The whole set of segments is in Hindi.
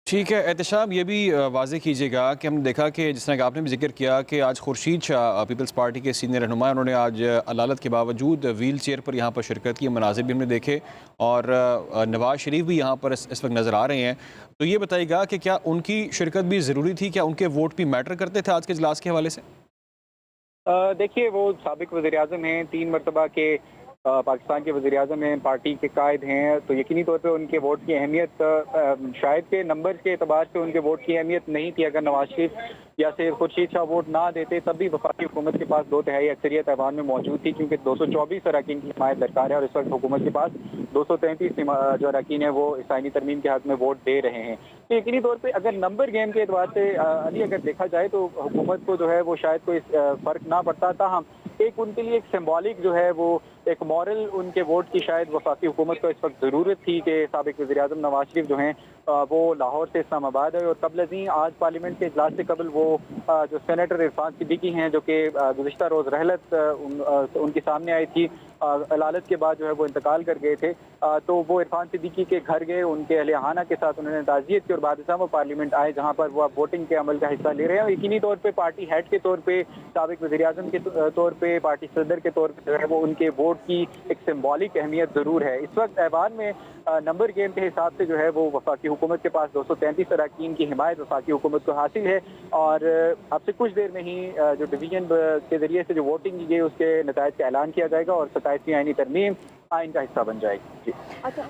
ठीक है एहतशाम, ये भी वाज़ेह कीजिएगा कि हमने देखा कि जिस तरह कि आपने भी जिक्र किया कि आज खुर्शीद शाह पीपल्स पार्टी के सीनियर रहनुमा, उन्होंने आज अदालत के बावजूद व्हील चेयर पर यहाँ पर शिरकत की। मनाजिर भी हमने देखे और नवाज़ शरीफ भी यहाँ पर इस वक्त नज़र आ रहे हैं। तो ये बताइएगा कि क्या उनकी शिरकत भी ज़रूरी थी? क्या उनके वोट भी मैटर करते थे आज के इजलास के हवाले से? देखिए, वो साबिक वज़ीर-ए-आज़म हैं, 3 मरतबा के पाकिस्तान के वज़ीर-ए-आज़म हैं, पार्टी के कायद हैं, तो यकीनी तौर पे उनके वोट की अहमियत शायद के नंबर्स के एतबार से उनके वोट की अहमियत नहीं थी। अगर नवाज शरीफ या फिर खुर्शीद शाह वोट ना देते, तब भी वफाकी हुकूमत के पास 2 तिहाई अक्सरियत ऐवान में मौजूद थी, क्योंकि 224 अरकान की हिमायत दरकार है और इस वक्त हुकूमत के पास 233 जो अरकान है वो इस आईनी तरमीम के हक में वोट दे रहे हैं। तो यकीनी तौर पे अगर नंबर गेम के एतबार से अली अगर देखा जाए तो हुकूमत को जो है वो शायद कोई फर्क ना पड़ता। ताहम एक उनके लिए एक सिंबॉलिक जो है वो एक मॉरल उनके वोट की शायद वफाकी हुकूमत को इस वक्त ज़रूरत थी कि साबिक वज़ीर-ए-आज़म नवाज शरीफ जो हैं वो लाहौर से इस्लामाबाद है। और कबल अज़ीं आज पार्लियामेंट के इजलास से कबल वो जो सेनेटर इरफान सिद्दीकी हैं, जो कि गुज़िश्ता रोज़ रहलत उनके सामने आई थी, अदालत के बाद जो है वो इंतकाल कर गए थे, तो वो इरफान सिद्दीकी के घर गए, उनके अहल-ए-खाना के साथ उन्होंने ताज़ियत की और बाद वो पार्लियामेंट आए, जहाँ पर वो अब वोटिंग के अमल का हिस्सा ले रहे हैं। और यकीनी तौर पर पार्टी हेड के तौर पर, साबिक वज़ीर-ए-आज़म के तौर पर, पार्टी सदर के तौर पर जो है वो उनके वोट की एक सिंबॉलिक अहमियत ज़रूर है। इस वक्त ऐवान में नंबर गेम के हिसाब से जो है वो वफाकी हुकूमत के पास 233 अरकान की हिमायत वफाकी हुकूमत को हासिल है। और अब से कुछ देर में ही जो डिवीजन के जरिए से जो वोटिंग की गई उसके नतायज का ऐलान किया जाएगा और 27वीं आईनी तरमीम आइन का हिस्सा बन जाएगी। जी।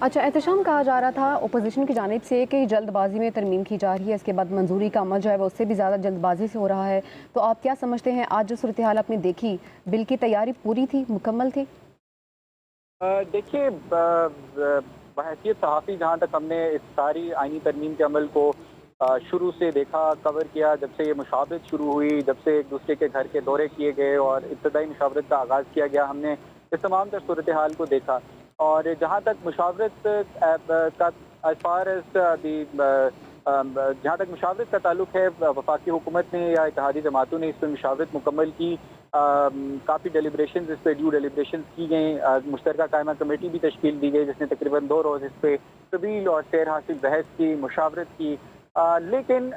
अच्छा, एहतशाम कहा जा रहा था अपोजिशन की जानिब से कि जल्दबाजी में तरमीम की जा रही है, इसके बाद मंजूरी का अमल जो है वो उससे भी ज़्यादा जल्दबाजी से हो रहा है। तो आप क्या समझते हैं, आज जो सूरत हाल आपने देखी, बिल की तैयारी पूरी थी, मुकम्मल थी? देखिए, बहैसियत सहाफ़ी जहाँ तक हमने इस सारी आईनी तरमीम के अमल को शुरू से देखा, कवर किया, जब से ये मुशावरत शुरू हुई, जब से एक दूसरे के घर के दौरे किए गए और इब्तदाई मुशावरत का आगाज़ किया गया, हमने इस तमाम तर सूरत हाल को देखा। और जहाँ तक मुशावरत का एज़ फार एज़ जहाँ तक मुशावरत का ताल्लुक है, वफाकी हुकूमत ने या इत्तेहादी जमातों ने इस पर मुशावरत मुकम्मल की। काफ़ी डेलिब्रेशन इस पर ड्यू डेलिब्रेशन की गई, मुश्तरका कायमा कमेटी भी तश्कील दी गई, जिसने तकरीबन 2 रोज़ इस पर तवील और सैर हासिल बहस की, मुशावरत की। लेकिन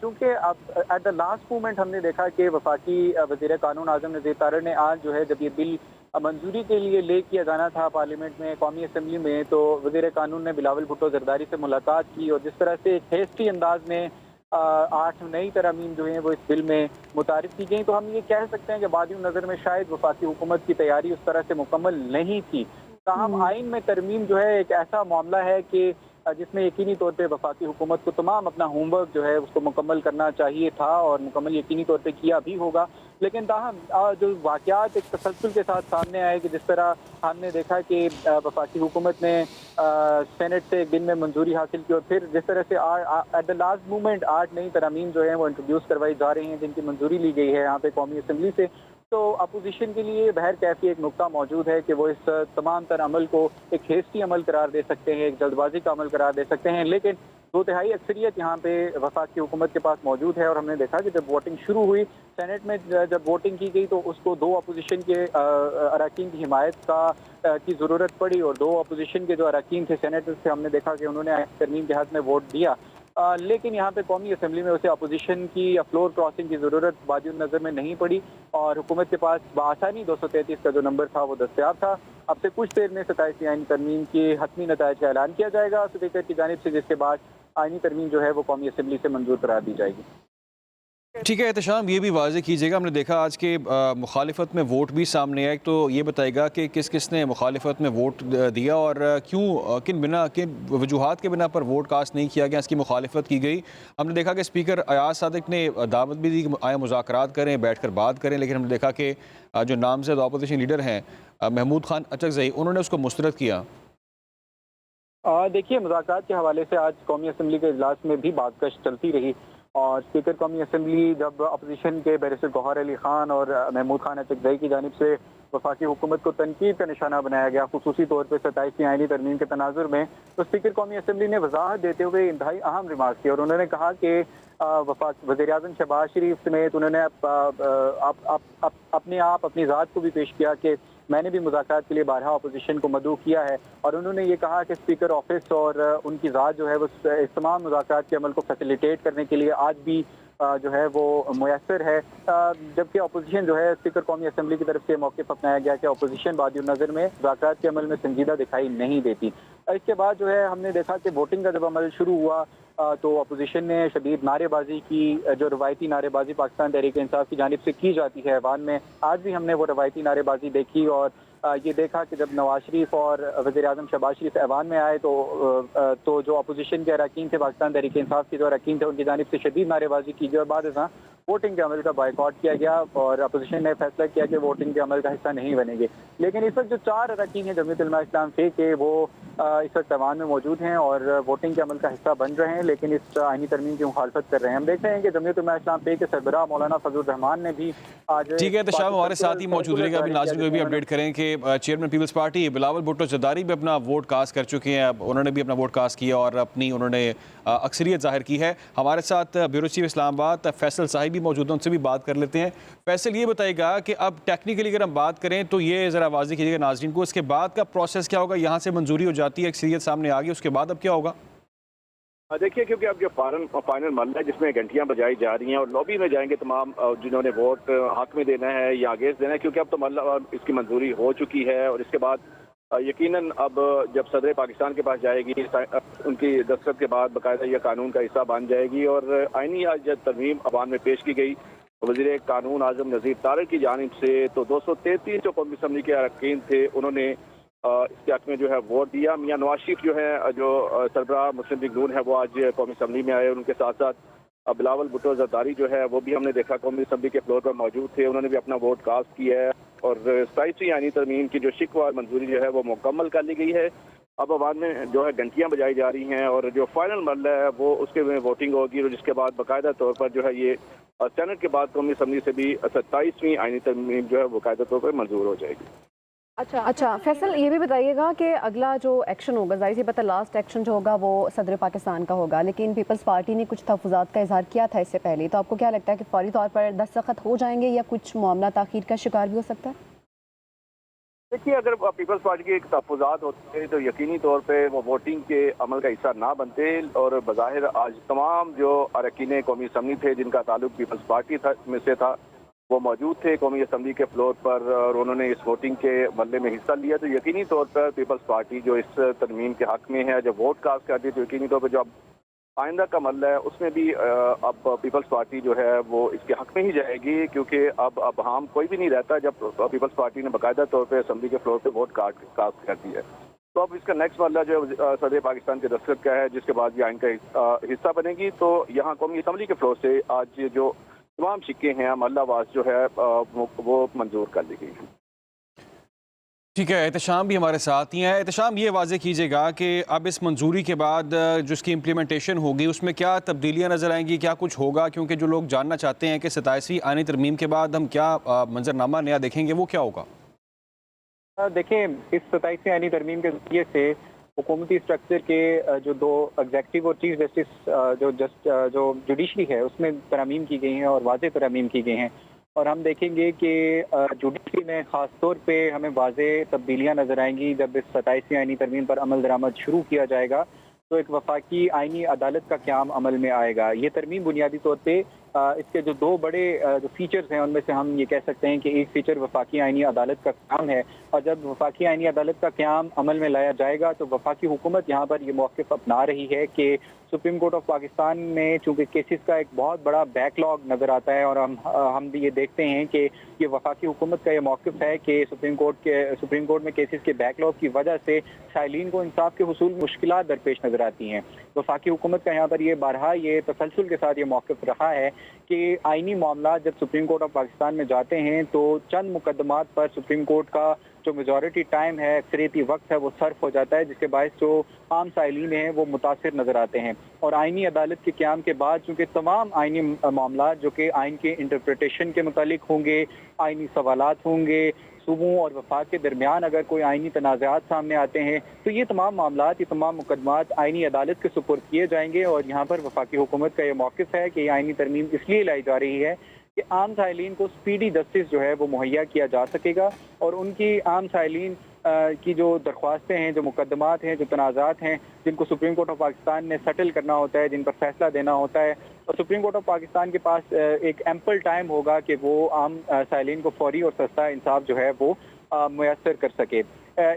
चूँकि अब एट द लास्ट मोमेंट हमने देखा कि वफाकी वज़ीर कानून आज़म नज़ीर तारड़ ने आज जो है, जब ये बिल मंजूरी के लिए ले किया जाना था पार्लियामेंट में, कौमी असम्बली में, तो वज़ीर कानून ने बिलावल भुट्टो ज़रदारी से मुलाकात की और जिस तरह से एक हेस्टी अंदाज में 8 नई तरमीम जो हैं वो इस बिल में मुतारिफ की गई, तो हम ये कह सकते हैं कि बादी नज़र में शायद वफाकी हुकूमत की तैयारी उस तरह से मुकम्मल नहीं थी। ताहम आइन में तरमीम जो है एक ऐसा मामला है कि जिसमें यकीनी तौर पे वफाकी हुकूमत को तमाम अपना होमवर्क जो है उसको मुकम्मल करना चाहिए था और मुकम्मल यकीनी तौर पे किया भी होगा। लेकिन ताहम जो वाक़यात एक तसलसल के साथ सामने आए कि जिस तरह हमने देखा कि वफाकी हुकूमत ने सेनेट से एक दिन में मंजूरी हासिल की और फिर जिस तरह से एट द लास्ट मोमेंट 8 नई तरमीम जो हैं वो इंट्रोड्यूस करवाई जा रही हैं, जिनकी मंजूरी ली गई है यहाँ पे कौमी असम्बली से। तो अपोजिशन के लिए बहर कैफी एक नुक्ता मौजूद है कि वो इस तमाम तर अमल को एक हेस्टी अमल करार दे सकते हैं, एक जल्दबाजी का अमल करार दे सकते हैं। लेकिन 2 तिहाई अक्सरियत यहाँ पे वफाकी हुकूमत के पास मौजूद है और हमने देखा कि जब वोटिंग शुरू हुई सेनेट में, जब वोटिंग की गई तो उसको 2 अपोजिशन के अरकान की हिमायत की ज़रूरत पड़ी और 2 अपोजिशन के जो अरकान थे सेनेटर से, हमने देखा कि उन्होंने तरमीम के हक़ में वोट दिया। लेकिन यहाँ पे कौमी असम्बली में उसे अपोजिशन की या फ्लोर क्रॉसिंग की ज़रूरत बादी नज़र में नहीं पड़ी और हुकूमत के पास बआसानी 233 का जो नंबर था वो दस्तयाब था। अब से कुछ देर में 27वीं आईनी तरमीम के हतमी नतायज का ऐलान किया जाएगा स्पीकर की जानिब से, जिसके बाद आईनी तरमीम जो है वो कौमी असम्बली से मंजूर करार दी जाएगी। ठीक है एहतशाम, ये भी वाज़ेह कीजिएगा, हमने देखा आज के मुखालिफत में वोट भी सामने आए, तो ये बताएगा कि किस किस ने मुखालिफत में वोट दिया और क्यों, किन वजूहात के बिना पर वोट कास्ट नहीं किया गया, इसकी मुखालिफत की गई। हमने देखा कि स्पीकर अयाज सादिक ने दावत भी दी कि आए मुज़ाकरात करें, बैठ कर बात करें, लेकिन हमने देखा कि जो नामज़द अपोजिशन लीडर हैं महमूद खान अचकज़ई, उन्होंने उसको मुस्तरद किया। देखिए, मुज़ाकरात के हवाले से आज कौमी असम्बली के इजलास में भी बातकश चलती रही और स्पीकर कौमी असम्बली जब अपोजिशन के बैरिस्टर गौहर अली खान और महमूद खान अचकज़ई की जानिब से वफाकी हुकूमत को तनकीद का निशाना बनाया गया, खुसूसी तौर पर 27वीं आईनी तरमीम के तनाजुर में, तो स्पीकर कौमी असम्बली ने वजाहत देते हुए इंतहाई अहम रिमार्क किए और उन्होंने कहा कि वज़ीर-ए-आज़म शहबाज शरीफ समेत उन्होंने अपने आप अपनी ज़ात को भी पेश किया कि मैंने भी मुज़ाकरात के लिए बारहा अपोजिशन को मदऊ किया है और उन्होंने ये कहा कि स्पीकर ऑफिस और उनकी ज़ात जो है वो इस तमाम मुज़ाकरात के अमल को फैसिलिटेट करने के लिए आज भी जो है वो मुयसर है, जबकि अपोजिशन जो है स्पीकर कौमी असम्बली की तरफ से मौक़िफ़ अपनाया गया कि अपोजिशन बादी नज़र में मुज़ाकरात के अमल में संजीदा दिखाई नहीं देती। इसके बाद जो है हमने देखा कि वोटिंग का जब अमल शुरू हुआ तो अपोजिशन ने शदीद नारेबाजी की, जो रवायती नारेबाजी पाकिस्तान तहरीक इंसाफ की जानिब से की जाती है ऐवान में, आज भी हमने वो रवायती नारेबाजी देखी और ये देखा कि जब नवाज शरीफ और वज़ीर आज़म शहबाज शरीफ ऐवान में आए तो जो अपोजिशन के अरकान थे, पाकिस्तान तहरीक इंसाफ के जो अरकान थे, उनकी जानिब से शदीद नारेबाजी की गई और बाद वोटिंग के अमल का बायकॉट किया गया और अपोजिशन ने फैसला किया कि वोटिंग के अमल का हिस्सा नहीं बनेंगे। लेकिन इस वक्त जो 4 अरकान हैं जमीयत उलमा इस्लाम के वो इस वक्त ऐवान में मौजूद हैं और वोटिंग के अमल का हिस्सा बन रहे हैं, लेकिन इस आईनी तरमीम की मुखालफत कर रहे हैं। हम देख रहे हैं कि जमीयत उलमा इस्लाम के सरबराह मौलाना फजल रहमान ने भी आज ठीक है, तो शाम हमारे साथ ही मौजूद रहेगा। अभी नाज़रीन को भी अपडेट करें कि चेयरमैन पीपल्स पार्टी बिलावल भुट्टो जरदारी भी अपना वोट कास्ट कर चुके हैं, अब उन्होंने भी अपना वोट कास्ट किया और अपनी उन्होंने अक्सरियत जाहिर की है। हमारे साथ ब्यूरो चीफ इस्लामाबाद फैसल साहिब भी मौजूद हैं, उनसे भी बात कर लेते हैं। फैसल, ये बताइएगा कि अब टेक्निकली अगर हम बात करें तो ये ज़रा वाज़ेह कीजिएगा नाज़रीन को, इसके बाद का प्रोसेस क्या होगा? यहाँ से मंजूरी हो जाती है, अक्सरियत सामने आ गई, उसके बाद अब क्या होगा? देखिए, क्योंकि अब जो फाइनल मरला है जिसमें घंटियां बजाई जा रही हैं और लॉबी में जाएंगे तमाम जिन्होंने वोट हक में देना है या अगेंस्ट देना है, क्योंकि अब तो मरला इसकी मंजूरी हो चुकी है और इसके बाद यकीनन अब जब सदर पाकिस्तान के पास जाएगी उनकी दस्तखत के बाद बाकायदा यह कानून का हिस्सा बन जाएगी। और आईनी आज जब तरमीम अवान में पेश की गई वज़ीर कानून आज़म नज़ीर तारिक की जानिब से, तो 233 जो कौमी असम्बली के अरकान थे उन्होंने इसके हक में जो है वोट दिया। मियां नवाज शरीफ जो है, जो सरबराह मुस्लिम लीग नून है, वो आज कौमी असम्बली में आए। उनके साथ साथ बिलावल भुट्टो जरदारी जो है वो भी हमने देखा कौमी असम्बली के फ्लोर पर मौजूद थे, उन्होंने भी अपना वोट कास्ट किया है और 27वीं आईनी तरमीम की जो शिकवा मंजूरी जो है वो मुकम्मल कर ली गई है। अब अवान में जो है घंटियां बजाई जा रही हैं और जो फाइनल मरला है वो उसके में वोटिंग होगी और जिसके बाद बाकायदा तौर पर जो है ये सेनेट के बाद कौमी असम्बली से भी 27वीं आईनी तरमीम जो है बाकायदा तौर पर मंजूर हो जाएगी। अच्छा फैसल, ये भी बताइएगा कि अगला जो एक्शन होगा, जाहिर सी बात है लास्ट एक्शन जो होगा वो सदर पाकिस्तान का होगा, लेकिन पीपल्स पार्टी ने कुछ तहफ़्फ़ुज़ात का इजहार किया था इससे पहले, तो आपको क्या लगता है कि फौरी तौर पर दस्तखत हो जाएंगे या कुछ मामला ताख़ीर का शिकार भी हो सकता है? देखिए, अगर पीपल्स पार्टी के तहफ़्फ़ुज़ात होते तो यकीनी तौर पे वो वोटिंग के अमल का हिस्सा ना बनते और बज़ाहिर आज तमाम जो अरकान कौमी असम्बली थे जिनका ताल्लुक पीपल्स पार्टी में से था वो मौजूद थे कौमी असम्बली के फ्लोर पर और उन्होंने इस वोटिंग के मरले में हिस्सा लिया। तो यकीनी तौर पर पीपल्स पार्टी जो इस तरमीम के हक में है, जब वोट कास्ट करती है तो यकीनी तौर पर जो अब आइंदा का मरला है उसमें भी अब पीपल्स पार्टी जो है वो इसके हक में ही जाएगी, क्योंकि अब हम कोई भी नहीं रहता जब पीपल्स पार्टी ने बाकायदा तौर पर असम्बली के फ्लोर पर वोट कास्ट कर दी है। तो अब इसका नेक्स्ट मरला जो सदर पाकिस्तान के दस्तखत का है, जिसके बाद ये आइन का हिस्सा बनेगी। तो यहाँ कौमी असम्बली के फ्लोर से आज जो तमाम सिक्के हैं मरला वास जो है वो मंजूर कर ली गई है। ठीक है, एहतशाम भी हमारे साथ ही हैं। एहतशाम, ये वाज़ेह कीजिएगा कि अब इस मंजूरी के बाद जो इसकी इम्प्लीमेंटेशन होगी उसमें क्या तब्दीलियाँ नज़र आएंगी, क्या कुछ होगा? क्योंकि जो लोग जानना चाहते हैं कि 27वीं आईनी तरमीम के बाद हम क्या मंजरनामा नया देखेंगे, वो क्या होगा? देखिए, इस 27वीं आईनी तरमीम के जरिए से हुकूमती स्ट्रक्चर के जो 2 एग्जेक्टिव और चीफ जस्टिस जो जुडिशरी है उसमें तरमीम की गई हैं और वाज़ेह तरमीम की गई हैं और हम देखेंगे कि जुडिशरी में ख़ास तौर पे हमें वाज़ेह तब्दीलियाँ नज़र आएंगी जब इस 27वीं आईनी तरमीम पर अमल दरामद शुरू किया जाएगा। तो एक वफाकी आईनी अदालत का क़याम अमल में आएगा। ये तरमीम बुनियादी तौर पे इसके जो 2 बड़े जो फीचर्स हैं उनमें से हम ये कह सकते हैं कि एक फीचर वफाकी आईनी अदालत का क़याम है और जब वफाकी आईनी अदालत का क़याम अमल में लाया जाएगा तो वफाकी हुकूमत यहाँ पर ये मौक़िफ़ अपना रही है कि सुप्रीम कोर्ट ऑफ पाकिस्तान में चूँकि केसेस का एक बहुत बड़ा बैकलॉग नज़र आता है और हम भी ये देखते हैं कि ये वफाकी हुकूमत का ये मौक़िफ़ है कि सुप्रीम कोर्ट में केसेस के बैकलॉग की वजह से साइलिन को इंसाफ के हुसूल में मुश्किलात दरपेश नज़र आती हैं। वफाकी हुकूमत का यहाँ पर ये बारहा ये तसलसल के साथ ये मौक़िफ़ रहा है कि आईनी मामला जब सुप्रीम कोर्ट ऑफ पाकिस्तान में जाते हैं तो चंद मुकदमात पर सुप्रीम कोर्ट का जो मेजॉरिटी टाइम है, अक्सरियती वक्त है, वो सर्फ हो जाता है, जिसके बायस जो आम साइलिन हैं वो मुतासिर नज़र आते हैं। और आईनी अदालत के क़याम के बाद चूँकि तमाम आईनी मामला जो कि आइन के इंटरप्रिटेशन के मुतालिक होंगे, आईनी सवालात होंगे, सूबों और वफाक के दरमियान अगर कोई आईनी तनाज़ात सामने आते हैं तो ये तमाम मामलात, ये तमाम मुकदमात आईनी अदालत के सुपुर्द किए जाएंगे। और यहाँ पर वफाकी हुकूमत का ये मौक़िफ़ है कि आईनी तरमीम इसलिए लाई जा रही है कि आम साइलिन को स्पीडी जस्टिस जो है वो मुहैया किया जा सकेगा और उनकी आम साइलिन की जो दरख्वास्तें हैं, जो मुकदमात हैं, जो तनाज़ात हैं, जिनको सुप्रीम कोर्ट ऑफ पाकिस्तान ने सेटल करना होता है, जिन पर फैसला देना होता है, और सुप्रीम कोर्ट ऑफ पाकिस्तान के पास एक एम्पल टाइम होगा कि वो आम साइलिन को फौरी और सस्ता इंसाफ जो है वो मुयस्सर कर सके।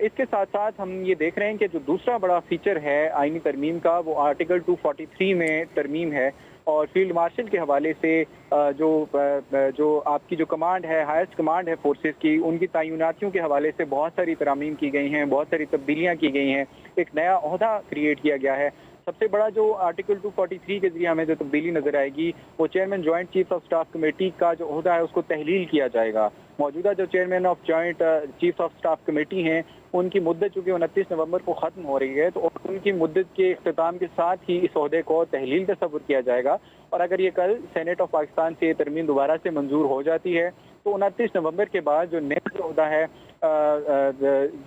इसके साथ साथ हम ये देख रहे हैं कि जो दूसरा बड़ा फीचर है आईनी तरमीम का, वो आर्टिकल 243 में तरमीम है और फील्ड मार्शल के हवाले से जो आपकी जो कमांड है, हाईएस्ट कमांड है फोर्सेस की, उनकी तैनातियों के हवाले से बहुत सारी तरामीम की गई हैं, बहुत सारी तब्दीलियाँ की गई हैं, एक नया ओहदा क्रिएट किया गया है। सबसे बड़ा जो आर्टिकल 243 के जरिए हमें जो तब्दीली नजर आएगी वो chairman joint chief of staff committee का जो ओहदा है उसको तहलील किया जाएगा। मौजूदा जो chairman of joint chief of staff committee हैं उनकी मुद्दत चूँकि 29 नवंबर को ख़त्म हो रही है, तो उनकी मुद्दत के इख्तिताम के साथ ही इस ओहदे को तहलील तस्वुर किया जाएगा और अगर ये कल सेनेट ऑफ पाकिस्तान से तरमीम दोबारा से मंजूर हो जाती है तो 29 नवंबर के बाद जो नया ओहदा है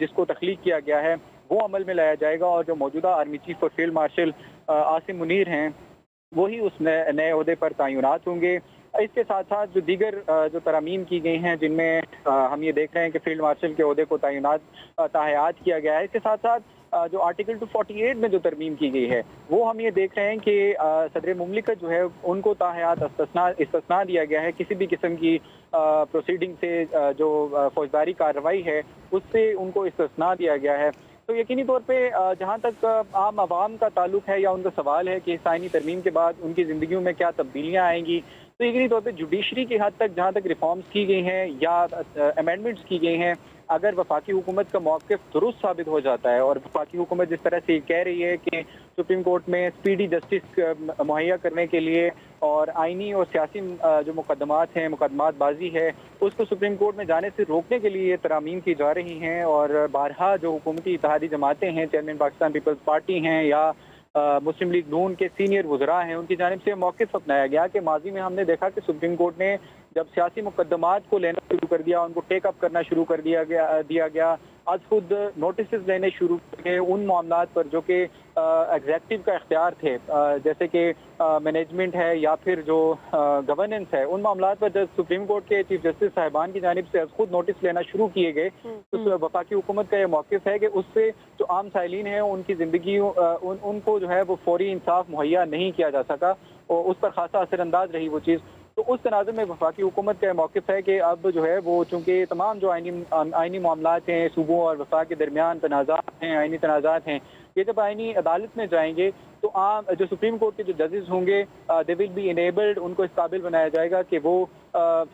जिसको तख्लीक किया गया है वो अमल में लाया जाएगा और जो मौजूदा आर्मी चीफ और फील्ड मार्शल आसिम मुनीर हैं वही उस नए ओहदे पर तैनात होंगे। इसके साथ साथ जो दीगर जो तरामीम की गई हैं जिनमें हम ये देख रहे हैं कि फील्ड मार्शल के ओहदे को तहयात किया गया है, इसके साथ साथ जो आर्टिकल 248 में जो तरमीम की गई है वो हम ये देख रहे हैं कि सदर मुमलिकत जो है उनको तहयात इस्तिस्ना दिया गया है। किसी भी किस्म की प्रोसीडिंग से जो फौजदारी कार्रवाई है उससे उनको इस्तिस्ना दिया गया है। तो यकीनी तौर पे जहाँ तक आम आवाम का ताल्लुक है या उनका सवाल है कि आईनी तरमीम के बाद उनकी ज़िंदगियों में क्या तब्दीलियाँ आएंगी, तो यकीनी तौर पे जुडिशरी की हद तक जहाँ तक रिफॉर्म्स की गई हैं या अमेंडमेंट्स की गई हैं, अगर वफाकी हुकूमत का मौक़िफ़ दुरुस्त साबित हो जाता है और वफाकी हुकूमत जिस तरह से कह रही है कि सुप्रीम कोर्ट में स्पीडी जस्टिस मुहैया करने के लिए और आइनी और सियासी जो मुकदमात हैं, मुकदमातबाजी है, उसको सुप्रीम कोर्ट में जाने से रोकने के लिए ये तरामीम की जा रही हैं और बारहा जो हुकूमती इत्तेहादी जमातें हैं, चेयरमैन पाकिस्तान पीपल्स पार्टी हैं या मुस्लिम लीग नून के सीनियर वज़रा हैं, उनकी जानिब से मौक़िफ़ अपनाया गया कि माजी में हमने देखा कि सुप्रीम कोर्ट ने जब सियासी मुकदमात को लेना शुरू कर दिया, उनको टेक अप करना शुरू कर दिया गया, आज खुद नोटिस लेने शुरू किए उन मामलात पर जो कि एग्जेक्टिव का इख्तियार थे, जैसे कि मैनेजमेंट है या फिर जो गवर्नेंस है, उन मामलात पर जब सुप्रीम कोर्ट के चीफ जस्टिस साहिबान की जानिब से खुद नोटिस लेना शुरू किए गए, तो वफाकी हुकूमत का यह मौक़िफ़ है कि उससे जो आम साइलिन है उनकी ज़िंदगी उनको जो है वो फौरी इंसाफ मुहैया नहीं किया जा सका और उस पर खासा असरअंदाज रही वो चीज़। तो उस तनाज़ुर में वफाकी हुकूमत का मौक़िफ़ है कि अब जो है वो चूँकि तमाम जो आइनी मामलात हैं, सूबों और वफाक के दरमियान तनाज़ात हैं, आइनी तनाज़ात हैं, ये जब आइनी अदालत में जाएंगे तो आम जो सुप्रीम कोर्ट के जो जजेस होंगे दे विल बी इनेबल्ड, उनको इस काबिल बनाया जाएगा कि वो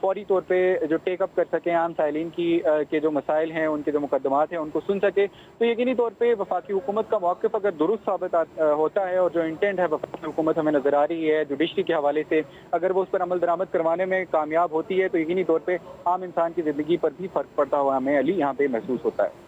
फौरी तौर पे जो टेक अप कर सकें आम साइलिन की के जो मसाइल हैं, उनके जो मुकदमात हैं उनको सुन सके। तो यकीनी तौर पे वफाकी हुकूमत का मौक़िफ़ अगर दुरुस्त साबित होता है और जो इंटेंट है वफाकी हुकूमत हमें नज़र आ रही है जुडिशरी के हवाले से, अगर वो उस पर अमल दरामद करवाने में कामयाब होती है तो यकीनी तौर पर आम इंसान की ज़िंदगी पर भी फ़र्क पड़ता हुआ हमें अली यहाँ पे महसूस होता है।